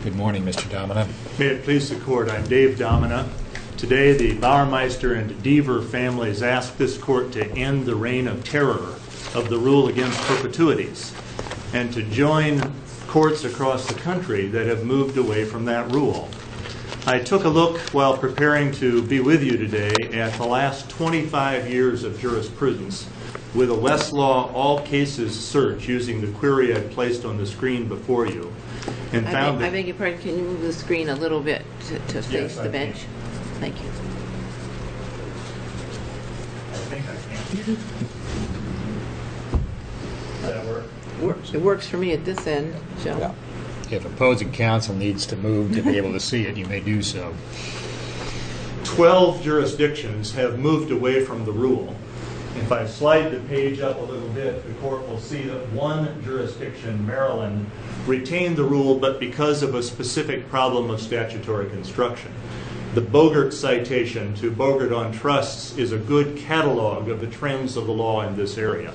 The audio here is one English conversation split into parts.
Good morning, Mr. Domina. May it please the Court, I'm Dave Domina. Today, the Bauermeister and Deaver families ask this Court to end the reign of terror of the rule against perpetuities and to join courts across the country that have moved away from that rule. I took a look while preparing to be with you today at the last 25 years of jurisprudence with a Westlaw all cases search using the query I placed on the screen before you. And I beg your pardon, can you move the screen a little bit to face the bench? Thank you. I think I can. Does that work? It works for me at this end, Joe. Yeah. If opposing counsel needs to move to be able to see it, you may do so. 12 jurisdictions have moved away from the rule. If I slide the page up a little bit, the Court will see that one jurisdiction, Maryland, retained the rule, but because of a specific problem of statutory construction. The Bogert citation to Bogert on trusts is a good catalog of the trends of the law in this area.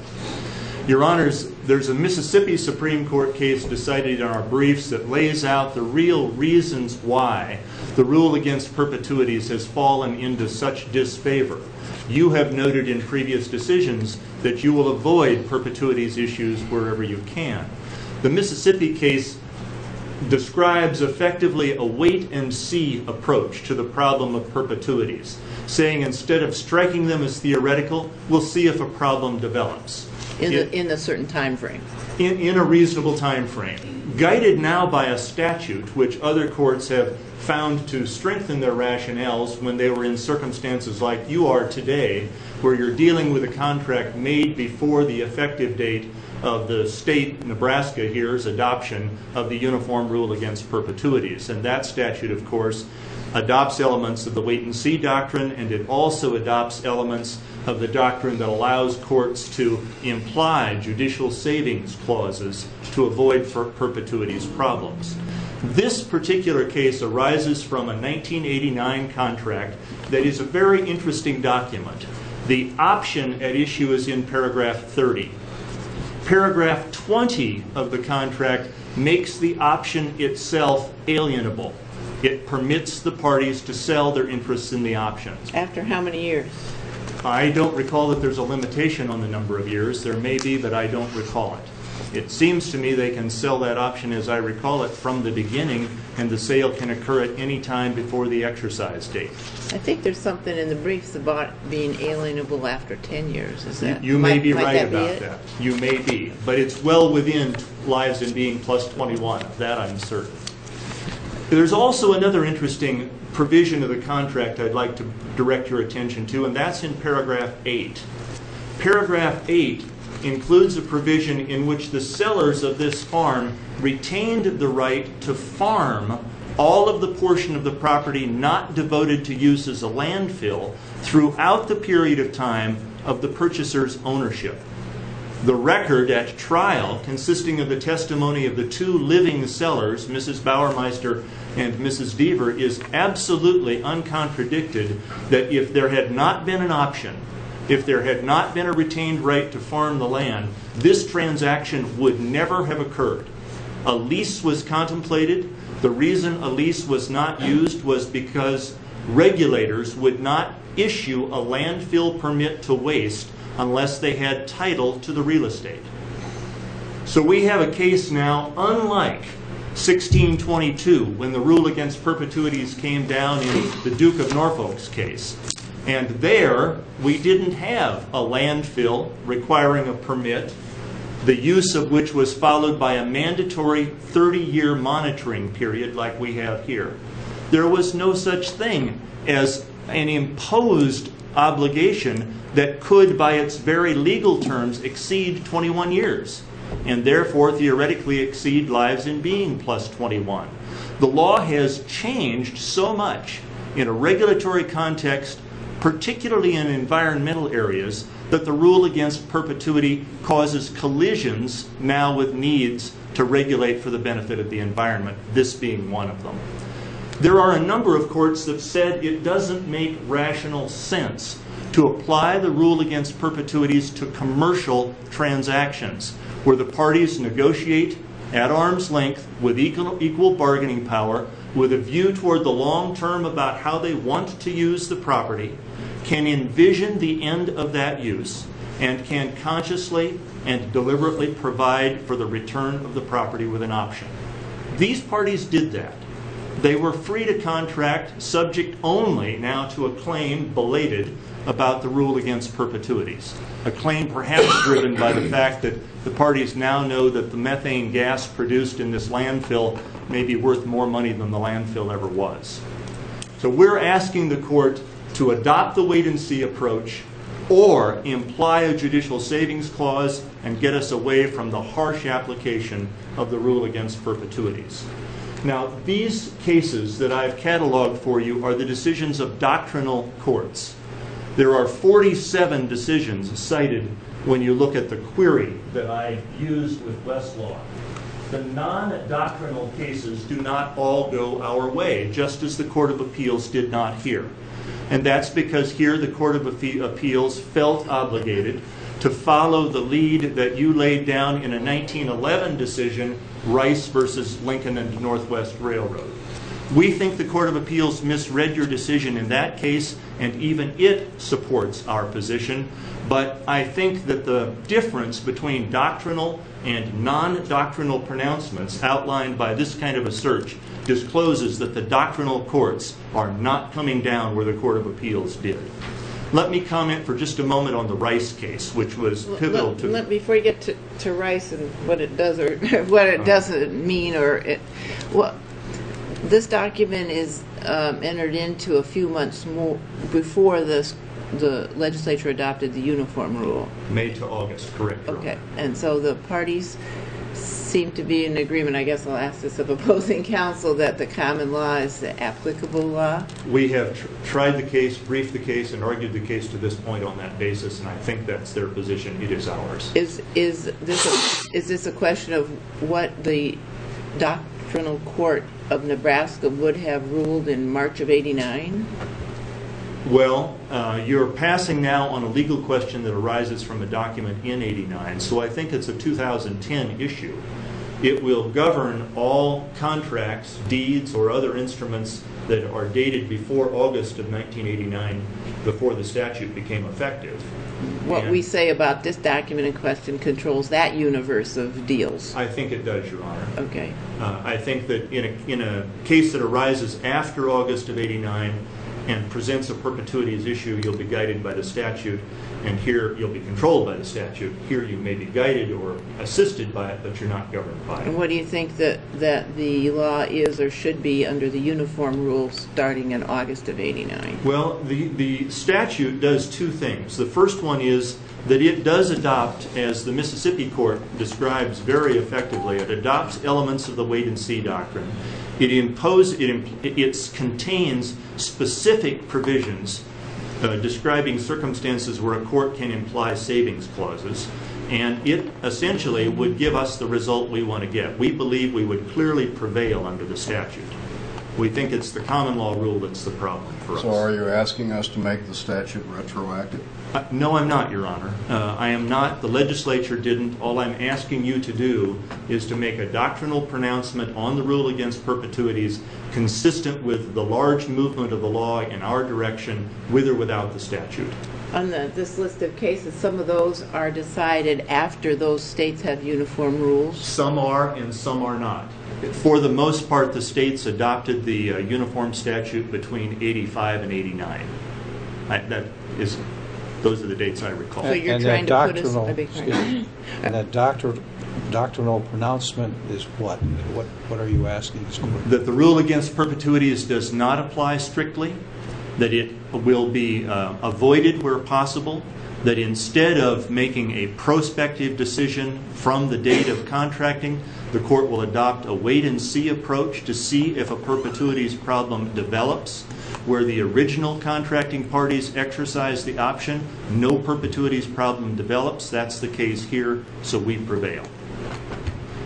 Your Honors, there's a Mississippi Supreme Court case decided in our briefs that lays out the real reasons why the rule against perpetuities has fallen into such disfavor. You have noted in previous decisions that you will avoid perpetuities issues wherever you can. The Mississippi case describes effectively a wait-and-see approach to the problem of perpetuities, saying instead of striking them as theoretical, we'll see if a problem develops. In a certain time frame. In a reasonable time frame. Guided now by a statute, which other courts have found to strengthen their rationales when they were in circumstances like you are today, where you're dealing with a contract made before the effective date of the state, Nebraska here's adoption of the Uniform Rule Against Perpetuities. And that statute, of course, adopts elements of the wait-and-see doctrine, and it also adopts elements of the doctrine that allows courts to imply judicial savings clauses to avoid perpetuities problems. This particular case arises from a 1989 contract that is a very interesting document. The option at issue is in paragraph 30. Paragraph 20 of the contract makes the option itself alienable. It permits the parties to sell their interests in the options. After how many years? I don't recall that there's a limitation on the number of years. There may be, but I don't recall it. It seems to me they can sell that option, as I recall it, from the beginning, and the sale can occur at any time before the exercise date. I think there's something in the briefs about being alienable after 10 years. Is that? You may be right about that. You may be. But it's well within lives in being plus 21. Of that I'm certain. There's also another interesting provision of the contract I'd like to direct your attention to, and that's in paragraph 8. Paragraph 8 includes a provision in which the sellers of this farm retained the right to farm all of the portion of the property not devoted to use as a landfill throughout the period of time of the purchaser's ownership. The record at trial, consisting of the testimony of the two living sellers, Mrs. Bauermeister and Mrs. Deaver, is absolutely uncontradicted that if there had not been an option, if there had not been a retained right to farm the land, this transaction would never have occurred. A lease was contemplated. The reason a lease was not used was because regulators would not issue a landfill permit to waste unless they had title to the real estate. So we have a case now unlike 1622, when the rule against perpetuities came down in the Duke of Norfolk's case. And there, we didn't have a landfill requiring a permit, the use of which was followed by a mandatory 30-year monitoring period like we have here. There was no such thing as an imposed obligation that could, by its very legal terms, exceed 21 years, and therefore theoretically exceed lives in being plus 21. The law has changed so much in a regulatory context, particularly in environmental areas, that the rule against perpetuity causes collisions now with needs to regulate for the benefit of the environment, this being one of them. There are a number of courts that said it doesn't make rational sense to apply the rule against perpetuities to commercial transactions where the parties negotiate at arm's length with equal bargaining power, with a view toward the long term about how they want to use the property, can envision the end of that use and can consciously and deliberately provide for the return of the property with an option. These parties did that. They were free to contract, subject only now to a claim belated about the rule against perpetuities. A claim perhaps driven by the fact that the parties now know that the methane gas produced in this landfill may be worth more money than the landfill ever was. So we're asking the court to adopt the wait-and-see approach or imply a judicial savings clause and get us away from the harsh application of the rule against perpetuities. Now, these cases that I've cataloged for you are the decisions of doctrinal courts. There are 47 decisions cited when you look at the query that I used with Westlaw. The non-doctrinal cases do not all go our way, just as the Court of Appeals did not here. And that's because here the Court of Appeals felt obligated to follow the lead that you laid down in a 1911 decision, Rice versus Lincoln and Northwest Railroad. We think the Court of Appeals misread your decision in that case, and even it supports our position. But I think that the difference between doctrinal and non-doctrinal pronouncements outlined by this kind of a search discloses that the doctrinal courts are not coming down where the Court of Appeals did. Let me comment for just a moment on the Rice case, which was pivotal to... Before you get to Rice and what it does or what it doesn't mean, this document is entered into a few months more before the legislature adopted the uniform rule. May to August, correct. Okay, and so the parties seem to be in agreement. I guess I'll ask this of opposing counsel, that the common law is the applicable law. We have tried the case, briefed the case, and argued the case to this point on that basis, and I think that's their position. It is ours. Is this a question of what the doctrinal court of Nebraska would have ruled in March of '89? Well, you're passing now on a legal question that arises from a document in '89, so I think it's a 2010 issue. It will govern all contracts, deeds, or other instruments that are dated before August of 1989, before the statute became effective. What we say about this document in question controls that universe of deals. I think it does, Your Honor. Okay. I think that in a case that arises after August of '89 and presents a perpetuities issue, you'll be guided by the statute, and here you'll be controlled by the statute. Here you may be guided or assisted by it, but you're not governed by it. And what do you think that the law is or should be under the uniform rules starting in August of '89? Well, the statute does two things. The first one is that it does adopt, as the Mississippi court describes very effectively, it adopts elements of the wait-and-see doctrine. It contains specific provisions describing circumstances where a court can imply savings clauses, and it essentially would give us the result we want to get. We believe we would clearly prevail under the statute. We think it's the common law rule that's the problem for us. So are you asking us to make the statute retroactive? No, I'm not, Your Honor. I am not. The legislature didn't. All I'm asking you to do is to make a doctrinal pronouncement on the rule against perpetuities consistent with the large movement of the law in our direction, with or without the statute. On this list of cases, some of those are decided after those states have uniform rules? Some are and some are not. For the most part, the states adopted the uniform statute between '85 and '89. Those are the dates I recall. So you're trying to put us... And that doctrinal pronouncement is what? What are you asking this court? That the rule against perpetuities does not apply strictly, that it will be avoided where possible, that instead of making a prospective decision from the date of contracting, the court will adopt a wait-and-see approach to see if a perpetuities problem develops. Where the original contracting parties exercise the option, no perpetuities problem develops. That's the case here, so we prevail.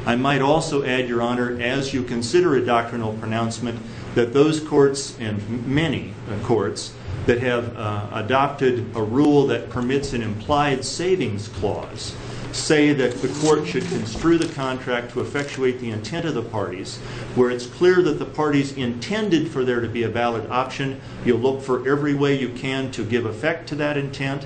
I might also add, Your Honor, as you consider a doctrinal pronouncement, that those courts and many courts that have adopted a rule that permits an implied savings clause say that the court should construe the contract to effectuate the intent of the parties. Where it's clear that the parties intended for there to be a valid option, you'll look for every way you can to give effect to that intent.